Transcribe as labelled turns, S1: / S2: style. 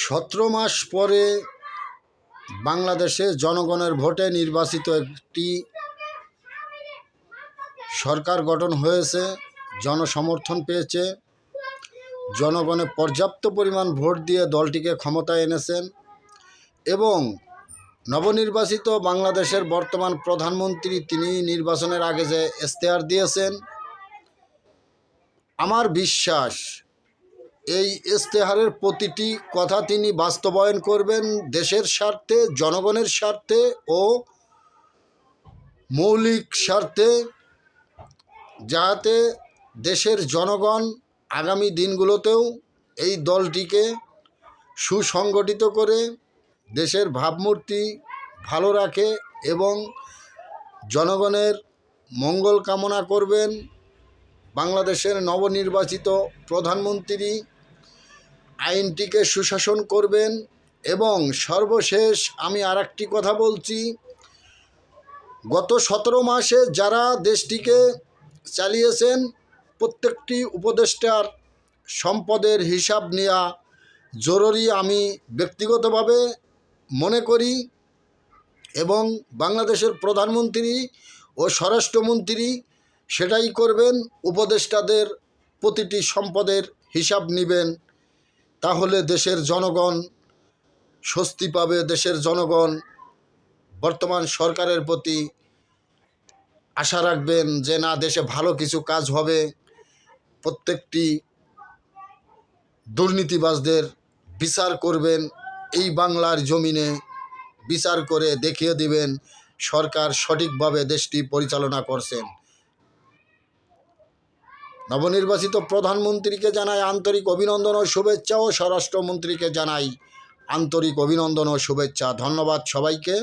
S1: 17 মাস পরে বাংলাদেশে জনগণের ভোটে নির্বাচিত একটি সরকার গঠন হয়েছে, জনসমর্থন পেয়েছে, জনগণে পর্যাপ্ত পরিমাণ ভোট দিয়ে দলটিকে ক্ষমতায় এনেছেন এবং নবনির্বাচিত বাংলাদেশের বর্তমান প্রধানমন্ত্রী তিনি নির্বাচনের আগে যে ইশতেহার দিয়েছেন, আমার বিশ্বাস এই ইশতেহারের প্রতিটি কথা তিনি বাস্তবায়ন করবেন দেশের স্বার্থে, জনগণের স্বার্থে ও মৌলিক স্বার্থে, যাতে দেশের জনগণ আগামী দিনগুলোতেও এই দলটিকে সুসংগঠিত করে দেশের ভাবমূর্তি ভালো রাখে এবং জনগণের মঙ্গল কামনা করবেন। বাংলাদেশের নবনির্বাচিত প্রধানমন্ত্রী আইনটিকে সুশাসন করবেন এবং সর্বশেষ আমি আরেকটি কথা বলছি, গত 17 মাসে যারা দেশটিকে চালিয়েছেন প্রত্যেকটি উপদেষ্টার সম্পদের হিসাব নেওয়া জরুরি আমি ব্যক্তিগতভাবে মনে করি এবং বাংলাদেশের প্রধানমন্ত্রী ও স্বরাষ্ট্রমন্ত্রী সেটাই করবেন, উপদেষ্টাদের প্রতিটি সম্পদের হিসাব নেবেন। তাহলে দেশের জনগণ স্বস্তি পাবে, দেশের জনগণ বর্তমান সরকারের প্রতি আশা রাখবেন যে না, দেশে ভালো কিছু কাজ হবে। প্রত্যেকটি দুর্নীতিবাজদের বিচার করবেন, এই বাংলার জমিনে বিচার করে দেখিয়ে দিবেন সরকার সঠিকভাবে দেশটি পরিচালনা করছেন। নবনির্বাচিত প্রধানমন্ত্রীকে জানাই আন্তরিক অভিনন্দন ও শুভেচ্ছা ও স্বরাষ্ট্রমন্ত্রীকে জানাই আন্তরিক অভিনন্দন ও শুভেচ্ছা। ধন্যবাদ সবাইকে।